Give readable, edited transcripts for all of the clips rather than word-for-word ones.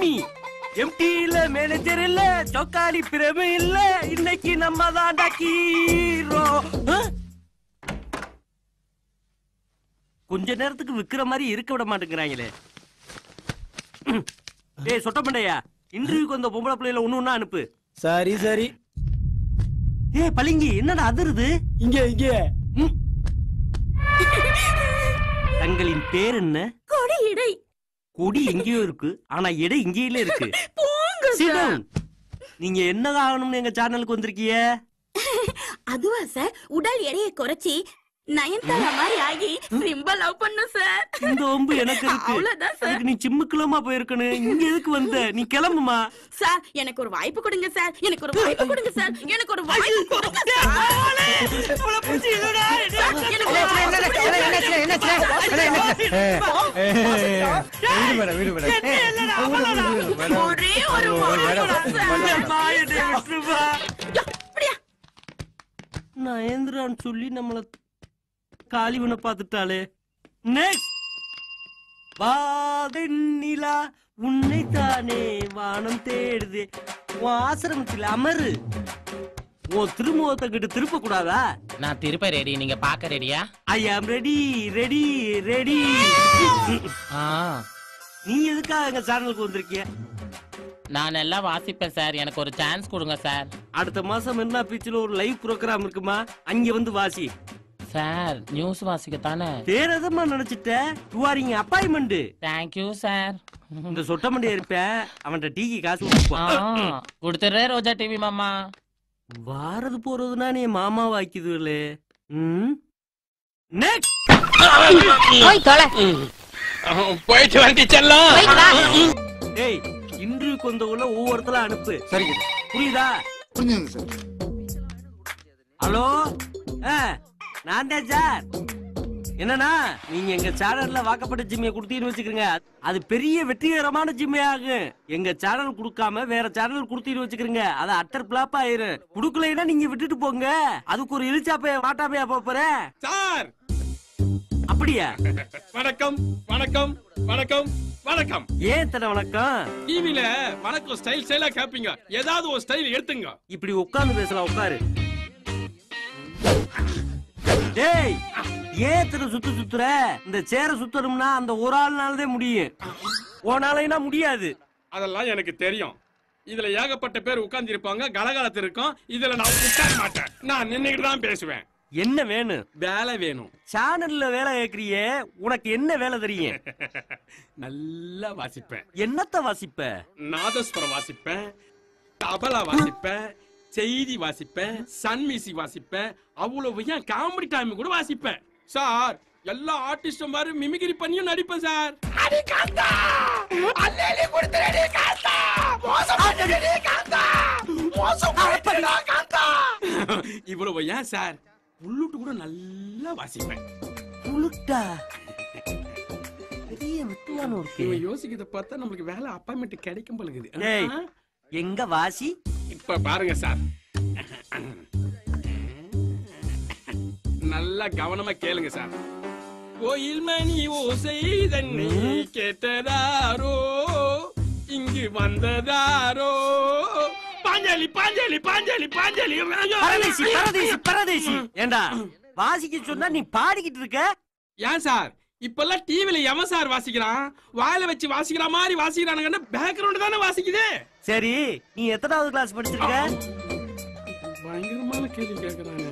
Jimmy. Empty இல்ல, manager இல்ல, சொக்காலி பிரபு இல்ல, இன்னைக்கு நம்ம தான்டா ஹீரோ. கொஞ்ச நேரத்துக்கு விக்கிற மாதிரி இருக்க விட மாட்டேங்கிறாங்களே. டேய் சொட்ட மண்டையா, இன்டர்வியூக்கு வந்த பொம்பளை பிள்ளைல ஒண்ணு அனுப்பு. சரி சரி. ஏய் பளிங்கி, என்னடா அதிருது? இங்க இங்க. தங்களின் பேர் என்ன? கொடி இடை. கொடி எங்கேயோ இருக்கு, ஆனா இடை இங்கேயில இருக்கு. நீங்க என்ன ஆகணும்னு எங்க சேனலுக்கு வந்திருக்கீங்க? அதுவா சார், உடல் எடையை குறைச்சி நயன்தாரா மாதிரி ஆகி ரொம்ப லவ் பண்ணு சார். இந்த ஒம்பு எனக்கு இருக்கு. அவ்வளவுதான் சார். நீ சிம்முக்குலமா போயிருக்கணும். இங்க எதுக்கு வந்த? நீ கிளம்புமா. சார் எனக்கு ஒரு வாய்ப்பு கொடுங்க சார், எனக்கு ஒரு வாய்ப்பு கொடுங்க சார், எனக்கு ஒரு வாய்ப்பு கொடுங்க சார். ஒரே ஒரு நயந்திரான்னு சொல்லி நம்மள காலிவனை பார்த்துட்டாளே. வாதென்னிலா உன்னை தானே வானம் தேடுது. உன் ஆசிரமத்தில் அமரு. உன் திருமுகத்தை கிட்ட திருப்ப கூடாதா? நான் திருப்ப ரெடி, நீங்க பாக்க ரெடியா? ஐ ஆம் ரெடி ரெடி ரெடி. நீ எதுக்காக எங்க சேனலுக்கு வந்திருக்கிய? நான் எல்லாம் வாசிப்பேன் சார், எனக்கு ஒரு சான்ஸ் கொடுங்க சார். அடுத்த மாசம் என்ன பீச்சில் ஒரு லைவ் ப்ரோக்ராம் இருக்குமா, அங்க வந்து வாசி. சார் நியூஸ் வாசிக்கத்தானே? வேறதமா நினைச்சிட்ட? You are in appointment. Thank you sir. இந்த சொட்ட மண்டியா இருப்பேன், அவன்கிட்ட டீக்கு காசு கொடுத்துறே ரோஜா டிவி மாமா. வாரது போறதுனா நீ மாமா வாக்கிதுல. போயிட்டு வந்து செல்லம். டேய் இன்டர்வியூக்கு வந்தவங்கள ஒவ்வொருத்தர அனுப்பு. சரிங்க. புரியுதா? புரிஞ்சுங்க சார். ஹலோ, நான் தான் சார். என்னன்னா நீங்க எங்க சேனல்ல வாக்கப்பட்ட ஜிம்மியை கொடுத்தீங்கன்னு வச்சுக்கோங்க, அது பெரிய வெற்றிகரமான ஜிம்மி ஆகும். எங்க சேனல் கொடுக்காம வேற சேனல் கொடுத்தீங்கன்னு வச்சுக்கிறீங்க, அது அட்டர் பிளாப் ஆயிரும். கொடுக்கலைன்னா நீங்க விட்டுட்டு போங்க. அதுக்கு ஒரு இழிச்சாப்பைய மாட்டாமையா போறேன் சார். அப்படியா? வணக்கம் வணக்கம் வணக்கம் வணக்கம். ஏன் தர வணக்கம்? டிவில வணக்கம் ஸ்டைல் ஸ்டைலா கேப்பீங்க, ஏதாவது ஒரு ஸ்டைல் எடுத்துங்க. இப்படி உட்கார்ந்து பேசலாம், உட்காரு. டேய் ஏன் சுத்துற? இந்த சேர சுத்தணும்னா அந்த ஒரு ஆள்னாலதே முடியும், ஓனாலைனா முடியாது. அதெல்லாம் எனக்கு தெரியும். இதுல ஏகப்பட்ட பேர் உட்கார்ந்து இருப்பாங்க, கலகலத்து இருக்கும். இதுல நான் உட்கார மாட்டேன், நான் நின்னுகிட்டு தான் பேசுவேன். என்ன வேணும்? வேலை வேணும். சேனல்ல வேலை கேக்குறியே, உனக்கு என்ன வேலை தெரியும்? நல்லா வாசிப்பேன். என்னத்த வாசிப்ப? நாதஸ்வரம் வாசிப்பேன், தபலா வாசிப்பேன், செய்தி வாசிப்பேன், சன் மியூசிக் வாசிப்பேன், அவ்வளவு ஏன் காமெடி டைம் கூட வாசிப்பேன். சார் எல்லா ஆர்டிஸ்டும் மாதிரி மிமிக்ரி பண்ணியும் நடிப்பேன் சார். இவ்வளவு ஏன் சார், புல்லுட்டு கூட நல்லா வாசிப்பேன். புல்லுட்டா? பெரிய வித்துவான ஒரு யோசிக்கிறத பார்த்தா நம்மளுக்கு வேலை அப்பாயின்மெண்ட் கிடைக்கும் பழகுது. எங்க வாசி? இப்ப பாருங்க சார், நல்லா கவனமா கேளுங்க சார். கோயில் மணி ஓசை தன்னை கேட்டதாரோ, இங்கு வந்ததாரோ, பாஞ்சாலி பாஞ்சாலி பாஞ்சாலி பாஞ்சாலி. பரதேசி பரதேசி பரதேசி. ஏண்டா வாசிக்க சொன்னா நீ பாடிக்கிட்டு இருக்க? ஏன் சார் இப்பெல்லாம் டிவில எவன் சார் வாசிக்கிறான்? வாயில வச்சு வாசிக்கிற மாதிரி வாசிக்கிறானுங்கன்னா பேக்ரவுண்ட் தானே வாசிக்குது. சரி நீ எத்தனாவது கிளாஸ் படிச்சிருக்க? பயங்கரமான கேள்வி கேக்குறாங்க.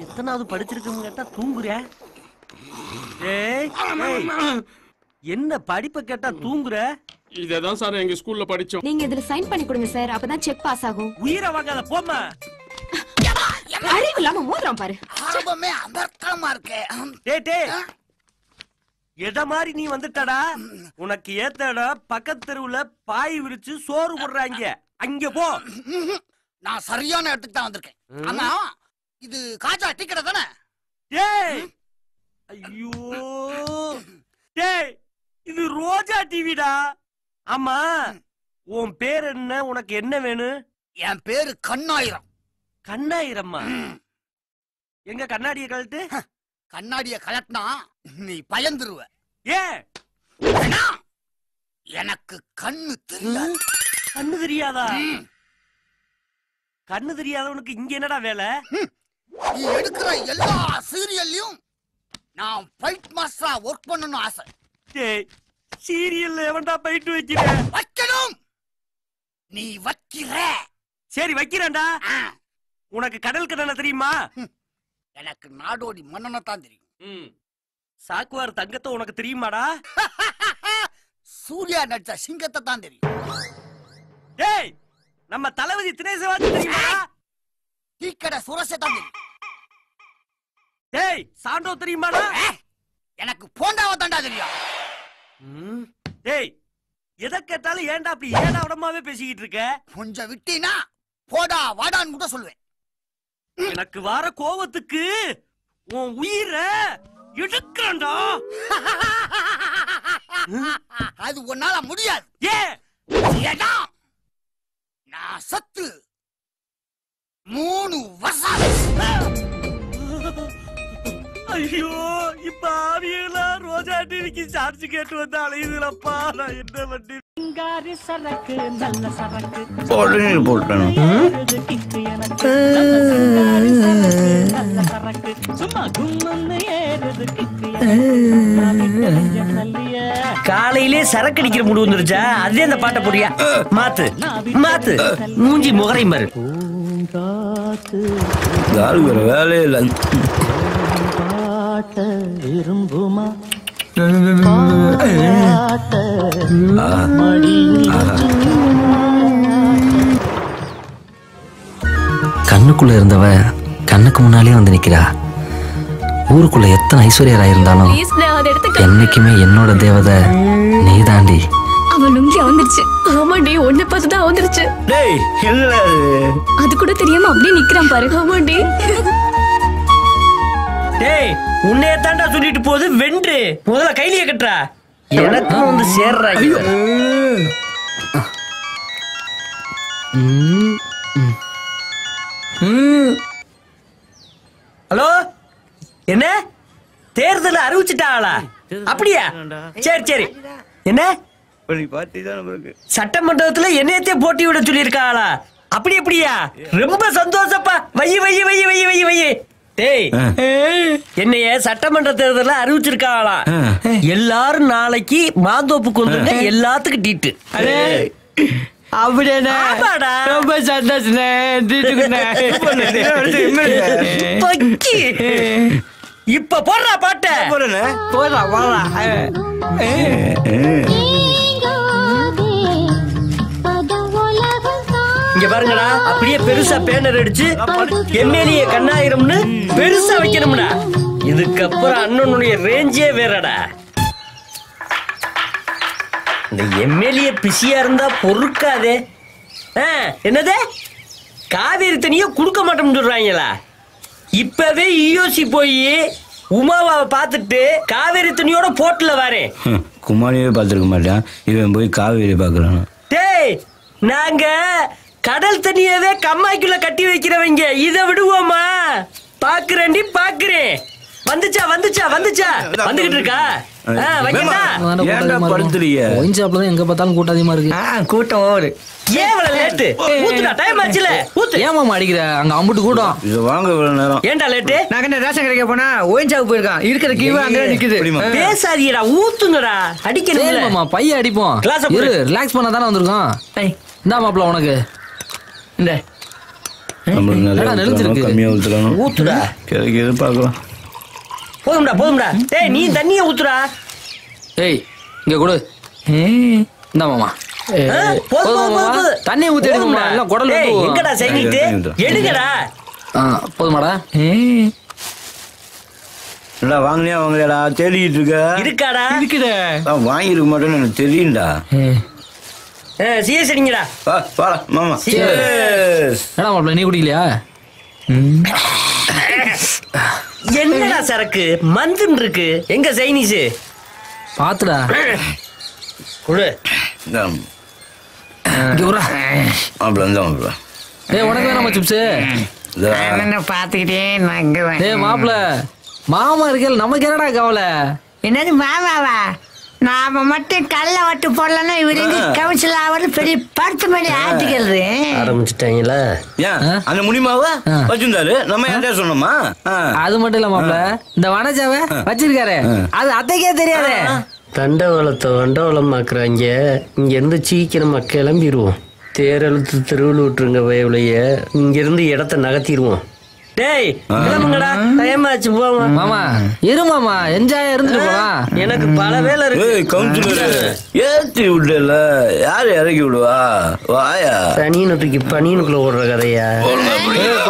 எத்தனாவது படிச்சிருக்கன்னு கேட்டா தூங்குற? என்ன படிப்பை கேட்டா தூங்குற? இததான் சார் எங்க ஸ்கூல்ல படிச்சோம். நீங்க இதுல சைன் பண்ணி கொடுங்க சார், அப்பதான் செக் பாஸ் ஆகும். உயிரை வாங்காத போமா. அறிவு இல்லாம மோதிரம் பாரு. ஆரம்பமே அமர்க்கமா இருக்கே. எட மாதிரி நீ வந்துட்டடா. உனக்கு ஏத்தடா பக்கத்து தெருவுல பாய் விரிச்சு சோறு போடுறாங்க, அங்க போ. நான் சரியான இடத்துக்கு தான் வந்திருக்கேன். ஆனா இது காஜா டிக்கெட் தானே? டேய் ஐயோ டேய், இது ரோஜா டிவிடா. ஆமா உன் பேர் என்ன? உனக்கு என்ன வேணும்? என் பேரு கண்ணாயிரம். கண்ணாயிரம்மா எங்க கண்ணாடியை கழட்டு. கண்ணாடிய கலட்டினா நீ பயந்துருவ. ஏன்? ஏன்னா, எனக்கு கண்ணு தெரியாது. கண்ணு தெரியாதா? கண்ணு தெரியாதவனுக்கு இங்க என்னடா வேலை? நீ எடுக்கிற எல்லா சீரியல்லையும் நான் ஃபைட் மாஸ்டரா ஒர்க் பண்ணனும் ஆசை. டேய், சீரியல்ல எவன்டா போயிட்டு வைக்கிறேன்? வைக்கணும். நீ வைக்கிற. சரி வைக்கிறேன்டா. உனக்கு கடல் கடனை தெரியுமா? எனக்கு நாடோடி மன்னனை தான் தெரியும். சாக்குவார் தங்கத்தை உனக்கு தெரியுமாடா? சூர்யா நடிச்ச சிங்கத்தை தான் தெரியும். டேய், நம்ம தளபதி தினேசவாதி தெரியுமா? டீக்கடை சுரசை தான் தெரியும். டேய், சாண்டோ தெரியுமாடா? எனக்கு போண்டாவ தாண்டா தெரியும். டேய், எதை கேட்டாலும் ஏன்டா அப்படி ஏடா உடமாவே பேசிக்கிட்டு இருக்க? கொஞ்சம் விட்டீனா போடா வாடான்னு கூட சொல்லுவேன். எனக்கு வர கோவத்துக்கு உன் உயிரை எடுக்கிறேன்டா. அது உன்னால முடியாது. ஏடா, நான் சத்து 3 வருஷம். ஐயோ, இப்ப ஆவியெல்லாம் ரோஜா டிவிக்கு சார்ஜ் கேட்டு வந்து அலையுதுலப்பா. நான் என்ன பண்ணி போட்டேன். காலையிலே சரக்கு அடிக்கிற முடி வந்துருச்சா? அதே அந்த பாட்டை போடியா? மாத்து மாத்து, மூஞ்சி முகரையும் பாரு. வேற வேலையே இல்லை. விரும்புமா கண்ணுக்குள்ள இருந்தவ கண்ணுக்கு முன்னாலே வந்து நிக்கிறா. ஊருக்குள்ள எத்தனை ஐஸ்வர்யரா இருந்தாலும் என்னைக்குமே என்னோட தேவதை நீ தாண்டி. அவன் லுங்கி வந்துருச்சு. ஆமாண்டி, உன்னை பார்த்துதான் வந்துருச்சு. டேய், இல்ல அது கூட தெரியாம அப்படியே நிக்கிறான் பாரு. ஆமாண்டி. டேய், உன்னைய தாண்டா சொல்லிட்டு போகுது. வென்று முதல்ல கைலிய கட்டுறா. எனக்கு வந்து சேர்றா. ஹலோ, என்ன தேர்தல் அறிவிச்சுட்டாங்களா? அப்படியா? சரி சரி. என்ன சட்டமன்றத்துல என்னையத்தே போட்டி விட சொல்லியிருக்காங்களா? அப்படி அப்படியா? ரொம்ப சந்தோஷப்பா. வை வை வை வை வை வை. டேய், என்னைய சட்டமன்ற தேர்தல அறிவிச்சிருக்காங்களா? எல்லாரும் நாளைக்கு மாந்தோப்புக்கு வந்துருங்க. எல்லாத்துக்கும் டீட்டு. ரொம்ப இப்ப போடுறா பாட்ட. போடுறா போடுறா. இங்க பாருங்கடா, அப்படியே பெருசா பேனர் அடிச்சு எம்எல்ஏ கண்ணாயிரம்னு பெருசா வைக்கணும்டா. இதுக்கப்புறம் அண்ணனுடைய ரேஞ்சே வேறடா. இந்த எம்எல்ஏ பிஸியா இருந்தா பொறுக்காதே. என்னது, காவேரி தண்ணிய குடுக்க மாட்டோம்னு சொல்றாங்களா? இப்பவே இயோசி போய் உமாவை பார்த்துட்டு காவேரி தண்ணியோட போட்டுல வரேன். குமாரியே பார்த்துருக்க மாட்டான், இவன் போய் காவேரி பார்க்கறான். டேய், நாங்க கடல் தண்ணியவே கம்மாய்க்குள்ள கட்டி வைக்கிறவங்க. இதை விடுவோமா? பாக்குறேன்டி பாக்குறேன். வந்துச்சா வந்துச்சா வந்துச்சா வந்துகிட்டு இருக்கா? எங்க பார்த்தாலும் கூட்டம் அதிகமா இருக்கு. கூட்டம் ஓடு. ஏன் இவ்வளவு லேட்டு? ஊத்துடா, டைம் ஆச்சுல. ஊத்து. ஏமா அடிக்கிற? அங்க அம்புட்டு கூட்டம். இது வாங்க இவ்வளவு நேரம். ஏன்டா லேட்டு? நாங்க ரேஷன் கடைக்கு போனா ஓயின்சாவுக்கு போயிருக்கான். இருக்கிற கீவ அங்க நிக்குது. பேசாதீடா, ஊத்துங்கடா. அடிக்கணும் மாமா, பைய அடிப்போம். இரு, ரிலாக்ஸ் பண்ண தானே வந்திருக்கோம். இந்தா மாப்ள உனக்கு. இந்த கம்மியா ஊத்துறாங்க. ஊத்துடா. கிடைக்கிறது பார்க்கலாம். போதும்டா போதும்டா. டேய், நீ தண்ணிய ஊத்துடா. ஏய், இங்க கொடு. இந்தா மாமா. தண்ணி ஊத்தி எடுக்கணும்டா. எல்லாம் குடல் எங்கடா சைனிட்டு? எடுங்கடா. போதுமாடா? இல்ல வாங்கலையா வாங்கலையாடா தேடிட்டு இருக்க? இருக்காடா? இருக்குடா. வாங்கிருக்க மாட்டேன்னு எனக்கு தெரியும்டா. சீரியஸ் அடிங்கடா. வாடா மாமா. என்னடா மாப்ள, நீ குடிக்கலையா? என்னடா சரக்கு மந்துன்னு இருக்கு? எங்க சைனீஸ்? பாத்துடா. குடு. இங்க வரா. மாப்ள இந்த மாப்ள. ஏய், உனக்கு வேணாமா சிப்ஸ்? பாத்துக்கிட்டே நான் இங்க டேய் மாப்ள மாமா இருக்கல நமக்கு என்னடா கவலை? என்னது மாமாவா? நாம மட்டும் கல்ல வட்டு போடலன்னா இவருக்கு கவுன்சில் ஆவது பெரிய 10 மணி ஆட்டுக்கிறது ஆரம்பிச்சுட்டாங்களா? ஏன் அந்த முடிமாவா வச்சிருந்தாரு, நம்ம யார்கிட்ட சொன்னோமா? அது மட்டும் இல்ல மாப்ள, இந்த வனஜாவை வச்சிருக்காரு, அது அத்தைக்கே தெரியாதே. தண்டவளத்தை வண்டவளமாக்குறாங்க. இங்க இருந்து சீக்கிரமா கிளம்பிடுவோம். தேரெழுத்து தெருவில் விட்டுருங்க வயவுலைய. இங்க இருந்து இடத்த நகர்த்திடுவோம். டேய் கிளம்புங்கடா, டைம் ஆச்சு போமா. மாமா இரு மாமா, என்ஜாய் இருந்துட்டு போலாம். எனக்கு பல வேலை இருக்கு. கவுன்சிலர் ஏத்தி விடல, யாரு இறக்கி விடுவா? வாயா தனியனை தூக்கி பனியனுக்குள்ள ஓடுற கதையா?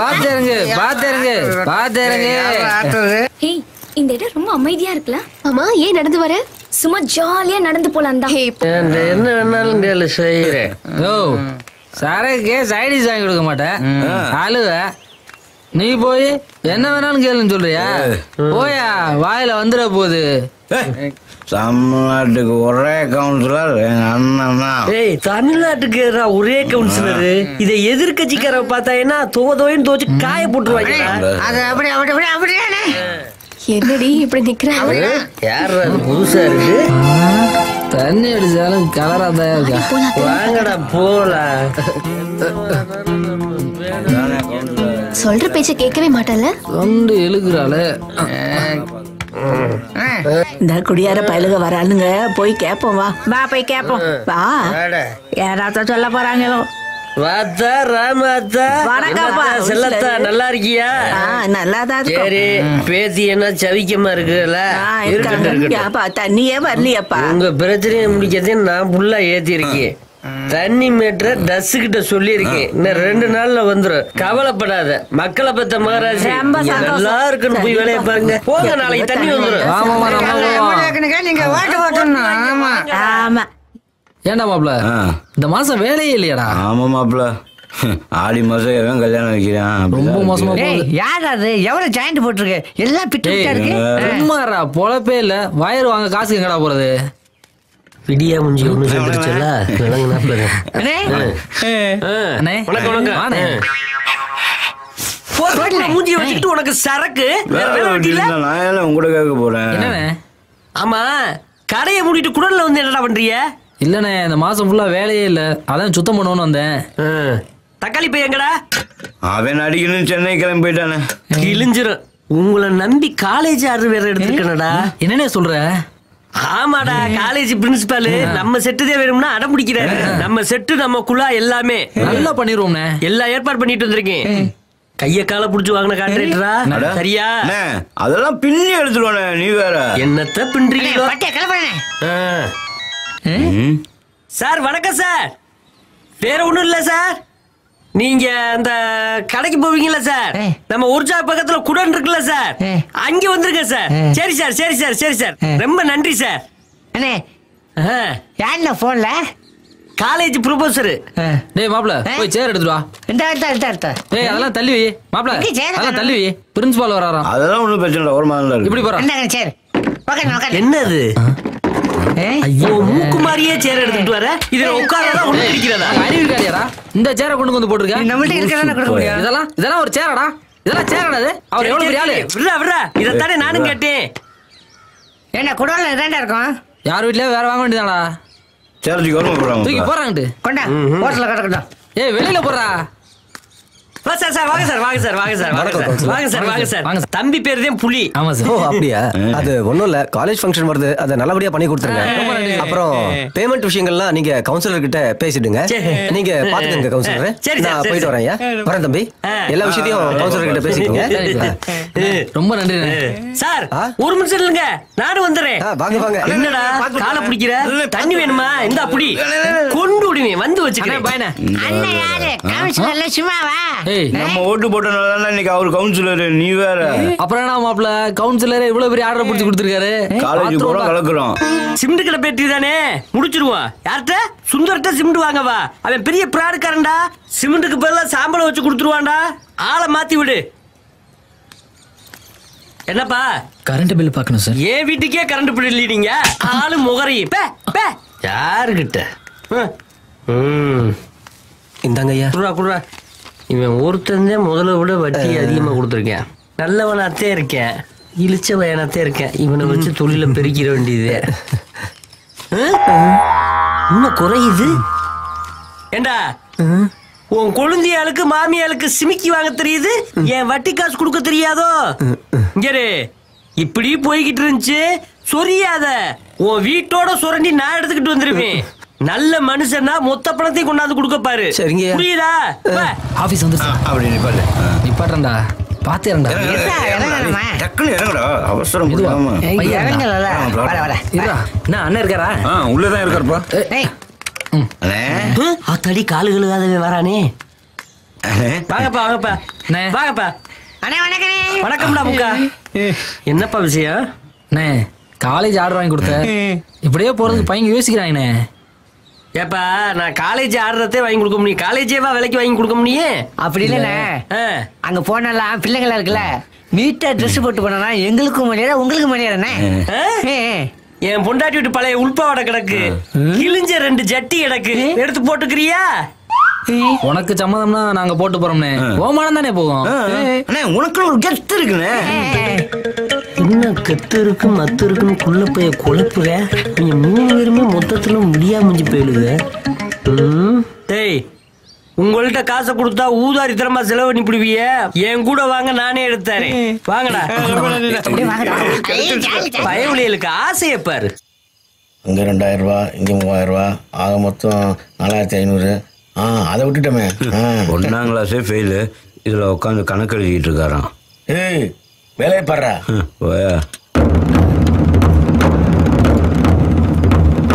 பாத்துருங்க பாத்துருங்க பாத்துருங்க. ஏய் இந்த இடம் ரொம்ப அமைதியா இருக்குல்ல? ஆமா, ஏன் நடந்து வர? சும்மா ஜாலியா நடந்து போலாம் தான். என்ன வேணாலும் கேளு செய்யறேன். ஓ சரக்கே சைடிஸ் வாங்கி கொடுக்க மாட்டேன், அழுவ. நீ போய் என்ன வேணாலும் கேளுன்னு சொல்றியா? போயா, வாயில வந்துட போகுது. தமிழ்நாட்டுக்கு ஒரே கவுன்சிலர் எங்க அண்ணன் தான். ஏய் தமிழ்நாட்டுக்கு ஒரே கவுன்சிலரு, இதை எதிர்கட்சிக்கார பார்த்தா என்ன தோதோன்னு தோச்சு காய போட்டுருவாங்க. அது அப்படி அப்படி அப்படி அப்படியானே. என்னடி இப்படி நிக்கிறாங்க? யார் அது புதுசா இருக்கு? தண்ணி அடிச்சாலும் கலரா தான் இருக்கா. வாங்கடா போலாம். சொல்ற பேச்ச கேட்கவே மாட்டல. கொண்டு இழுக்கிறாளே. இந்த குடியார பயலுக வரானுங்க, போய் கேப்போம். வா போய் கேப்போம். வா, யாராவது சொல்ல போறாங்களோ. வாத்தா ராமாத்தா, வணக்கம்ப்பா. செல்லத்தா, நல்லா இருக்கியா? நல்லாதான் சரி, பேத்தி என்ன சவிக்கமா இருக்குல்ல? தண்ணியே வரலையப்பா. உங்க பிரச்சனையை முடிக்கிறதே நான் ஃபுல்லா ஏத்தி இருக்கேன். தண்ணி மீட்டர டஸ் கிட்ட சொல்லி இருக்கேன். இன்னும் 2 நாள்ல வந்துரும், கவலைப்படாத. மக்களை பத்த மகாராஜ் நல்லா இருக்குன்னு போய் வேலையை பாருங்க. போங்க, நாளைக்கு தண்ணி வந்துரும். நீங்க ஓட்டு ஓட்டணும். ஆமா ஆமா. ஏண்டா மாப்ள, இந்த மாசம் வேலையே இல்லையாடா? ஆமா மாப்பிள, ஆடி மாசம் எவன் கல்யாணம் வைக்கிறான்? ரொம்ப மோசமா ஏய், யார் அது? எவ்வளவு ஜாயிண்ட் போட்டிருக்கு? எல்லாம் பிட்டு பிட்டா இருக்கு. சும்மாடா, பொழப்பே இல்ல. வயர் வாங்க காசு எங்கடா போறது? விடியா முஞ்சி ஒண்ணு சொல்லிருச்சுல, விளங்குனாப்ல. மூஞ்சிய வச்சுக்கிட்டு உனக்கு சரக்கு நான் உங்கூட கேட்க போறேன். என்னண்ணே? ஆமா, கடையை மூடிட்டு குடல்ல வந்து என்னடா பண்றீங்க? இல்லண்ணே, இந்த மாசம் ஃபுல்லா வேலையே இல்ல, அதான் சுத்தம் பண்ணுவோன்னு வந்தேன். தக்காளி பை எங்கடா? அவன் அடிக்கணும், சென்னை கிளம்பி போயிட்டானே. கிழிஞ்சிரும். உங்களை நம்பி காலேஜ் ஆர்டர் வேற எடுத்துக்கணும்டா. என்னண்ணே சொல்ற? ஆமாடா, காலேஜ் பிரின்சிபால் நம்ம செட்டுதே வேணும்னா அடம் பிடிக்கிறாரு. நம்ம செட்டு நம்ம குழா எல்லாமே நல்லா பண்ணிடுவோம்ண்ணே. எல்லா ஏற்பாடு பண்ணிட்டு வந்திருக்கேன். கைய கால புடிச்சு வாங்கின கான்ட்ராக்டரா? சரியா? அதெல்லாம் பின்னி எடுத்துருவானே, நீ வேற என்னத்த பின்றீங்களோ? ம். சார் வணக்கம் சார். வேற ஒண்ணும் இல்ல சார், நீங்க அந்த கடைக்கு போவீங்கல்ல சார், நம்ம உர்ஜா பக்கத்துல குடன் இருக்குல்ல சார், அங்க வந்துருங்க சார். சரி சார், சரி சார், சரி சார், ரொம்ப நன்றி சார். அண்ணே யாருண்ணா போன்ல? College proposer. டேய் மாப்ள, போய் சேர் எடுத்துட்டு வா. டேய் அதெல்லாம் தள்ளி வை மாப்ள, அதெல்லாம் தள்ளி வை. பிரின்சிபால் வராராம். அதெல்லாம் ஒண்ணும் பிரச்சனை இல்லை, ஒரு மாதிரி இருக்கு. இப்படி போறா. என்னது? ஐயோ, மூக்கு மாதிரியே சேர் எடுத்துட்டு வர. இதுல உட்காரதா ஒண்ணு இருக்கிறதா? அறிவு இருக்காடியாடா, இந்த சேரை கொண்டு வந்து போட்டுருக்க. நம்மள்ட்ட இருக்கிறதா கொடுக்க முடியும்? இதெல்லாம் ஒரு சேரடா, இதெல்லாம் சேரடா. அது அவர் எவ்வளவு பெரிய ஆளு. விடுறா விடுறா, இதத்தானே நானும் கேட்டேன். என்ன குடோன்ல இதாண்டா இருக்கும்? யார் வீட்லயே வேற வாங்க வேண்டியதாடா. சேர்த்து கவர்மெண்ட் போறாங்க, தூக்கி போறாங்கட்டு. கொண்டா ஹோட்டல்ல கிடக்கட்டும். ஏய் வெளியில போறா. சார் சார் வாங்க சார், வாங்க சார், வாங்க சார், வாங்க சார், வாங்க சார், வாங்க சார். தம்பி பேர் தான் புலி. ஆமா சார். ஓ அப்படியா? அது ஒண்ணும் இல்ல, காலேஜ் ஃபங்க்ஷன் வருது, அதை நல்லபடியா பண்ணி கொடுத்துருங்க. அப்புறம் பேமெண்ட் விஷயங்கள்லாம் நீங்க கவுன்சிலர் கிட்ட பேசிடுங்க. நீங்க பாத்துக்கங்க கவுன்சிலர். நான் போயிட்டு வரேன். வரேன் தம்பி, எல்லா விஷயத்தையும் கவுன்சிலர் கிட்ட பேசிக்கோங்க. ரொம்ப நன்றி சார். ஒரு நிமிஷம் இல்லங்க, நானும் வந்துடுறேன். வாங்க வாங்க. என்னடா காலை பிடிக்கிற? தண்ணி வேணுமா? இந்த அப்படி கொண்டு விடுவேன், வந்து வச்சுக்கிறேன். பாயனே. அண்ணன் யாரு? கவுன்சிலர்ல சும்மாவா? நம்ம ஓட்டு போட்டனால இன்னைக்கு அவர் கவுன்சிலர், நீ வேற. அப்புறம் என்ன மாப்ள, கவுன்சிலர் இவ்வளவு பெரிய ஆர்டர் பிடிச்சு கொடுத்துருக்காரு. காலேஜ் போற கலக்குறோம். சிமெண்ட் கடை பேட்டி தானே, முடிச்சிருவான். யார்கிட்ட? சுந்தர்ட்ட சிமெண்ட் வாங்கவா? அவன் பெரிய பிராடுக்காரன்டா. சிமெண்ட்டுக்கு பதிலா சாம்பலை வச்சு கொடுத்துருவான்டா. ஆளை மாத்தி விடு. என்னப்பா? கரண்ட் பில் பார்க்கணும் சார். ஏன் வீட்டுக்கே கரண்ட் பில் இல்லீங்க? ஆளு முகரி. யாருகிட்ட? இந்தாங்க ஐயா. குடுறா குடுறா. இவன் ஒருத்தன் முதல்ல விட வட்டி அதிகமா கொடுத்துருக்கேன். நல்லவனாத்தே இருக்கேன், இழிச்ச வயனாத்தே இருக்கேன். இவனை வச்சு தொழில பெருக்கிற வேண்டியது. இன்னும் குறையுது. ஏண்டா உன் கொழுந்தியாளுக்கு மாமியாளுக்கு சிமிக்கி வாங்க தெரியுது, என் வட்டி காசு கொடுக்க தெரியாதோ? இங்கே இப்படி போய்கிட்டு இருந்துச்சு. சொரியாத, உன் வீட்டோட சுரண்டி நான் எடுத்துக்கிட்டு வந்துருவேன். நல்ல மனுஷன்னா மொத்த பணத்தையும் கொண்டாந்து கொடுக்க பாரு. சரிங்க, புரியுதா? ஆபீஸ் வந்து அப்படி நிப்பாட்டா பாத்துறா. டக்குனு இறங்கடா, அவசரம். என்ன அண்ணன் இருக்காரா? உள்ளதான் இருக்காருப்பா. ஆத்தாடி காலு கழுகாதவே வரானே. வாங்கப்பா வாங்கப்பா வாங்கப்பா. வணக்கம்டா முக்கா. என்னப்பா விஷயம்? காலேஜ் ஆர்டர் வாங்கி கொடுத்த, இப்படியே போறதுக்கு பையன் யோசிக்கிறாங்கண்ணே. ஏப்பா நான் காலேஜ் ஆடுறதே வாங்கி கொடுக்க முடியும், காலேஜேவா விலைக்கு வாங்கி கொடுக்க முடியும்? அப்படி இல்லைண்ணே, அங்க போனலாம் பிள்ளைங்களா இருக்குல்ல, நீட்டா ட்ரெஸ் போட்டு போனா எங்களுக்கும் மரியாதை உங்களுக்கும் மரியாதைண்ணே. என் பொண்டாட்டி விட்டு பழைய உள்பாவடை கிடக்கு, கிழிஞ்ச 2 ஜட்டி கிடக்கு, எடுத்து போட்டுக்கிறியா? உனக்கு சம்மதம்னா நாங்க போட்டு போறோம்னே. ஓமானம் தானே போகும். உனக்கு ஒரு கெத்து இருக்குண்ணே. என்ன கெத்து இருக்கு மத்து இருக்குன்னு குள்ள போய் குழப்புற. நீங்க 3 பேருமே மொத்தத்துல முடியாம போயிடுது. டேய், உங்கள்ட்ட காசை கொடுத்தா ஊதாரித்தனமா செலவு பண்ணி பிடிவிய. என் கூட வாங்க, நானே எடுத்தாரு. வாங்கடா. பயவுளிகளுக்கு ஆசையை பாரு. இங்க 2000 ரூபாய், இங்க 3000 ரூபாய், ஆக மொத்தம் 4500. அதை விட்டுட்டோமே. 1ஆம் கிளாஸே ஃபெயிலு, இதுல உட்காந்து கணக்கு எழுதிட்டு இருக்காராம். ஏய், வேலையை பாடுறா.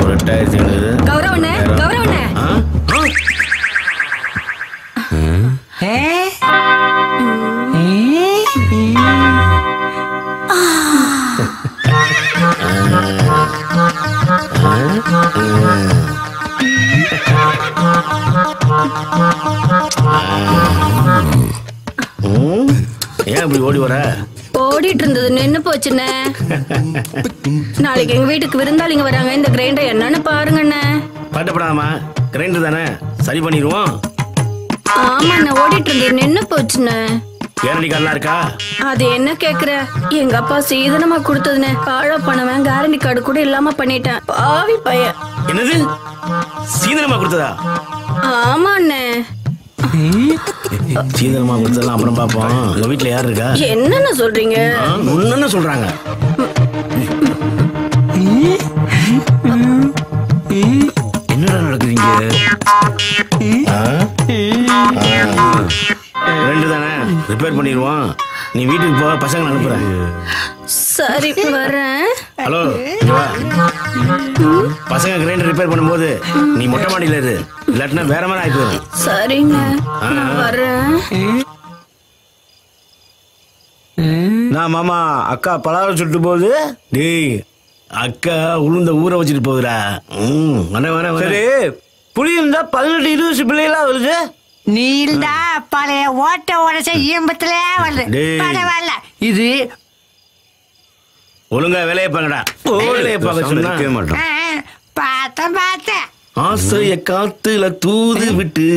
ஒரு 8500. கௌரவண்ணே, கௌரவண்ணே. ஏன் இப்படி ஓடி வர? ஓடிட்டு இருந்தது நின்னு போச்சுண்ணே. நாளைக்கு எங்க வீட்டுக்கு விருந்தாளிங்க வராங்க, இந்த கிரைண்டர் என்னன்னு பாருங்கண்ணே. பட்டப்படாமா, கிரைண்டர் தானே, சரி பண்ணிடுவோம். ஆமாண்ணே, ஓடிட்டு இருந்தது நின்னு போச்சுண்ணே. கேரண்டி கார்டெலாம் இருக்கா? அது என்ன கேக்குற, எங்க அப்பா சீதனமா கொடுத்ததுண்ணே. காழ பணவன் கேரண்டி கார்டு கூட இல்லாம பண்ணிட்டேன், பாவி பையன். என்னது, சீதனமா கொடுத்ததா? ஆமாண்ணே. சீதனமா கொடுத்ததெல்லாம் அப்புறம் பாப்போம். உங்க வீட்டுல யார் இருக்கா? என்னென்ன சொல்றீங்க? ஒன்னு சொல்றாங்க. என்னடா நடக்குதுங்க? 2 தானே, ரிப்பேர் பண்ணிடுவோம். நீ வீட்டுக்கு போக, பசங்க அனுப்புறேன். சரி வரேன். ஹலோ, பசங்க கிரைண்டர் ரிப்பேர் பண்ணும்போது நீ மொட்டை மாடியில இரு, இல்லாட்டினா வேற மாதிரி ஆகி போயிடும். சரிங்க, நான் வரேன். நான் மாமா, அக்கா பலகாரம் சுட்டு போகுது. டேய், அக்கா உளுந்த ஊற வச்சுட்டு போகுதுடா. சரி, புளி இருந்தா 18-20 பிள்ளைகளா வருது. நீல்டா பழைய ஓட்ட உடச்ச ஈம்பத்துல வருது. பரவாயில்ல, இது ஒழுங்கா வேலையை பாங்கடா. வேலையை பார்க்க சொன்னா மாட்டோம். பார்த்தேன். ஆசைய காத்துல தூது விட்டு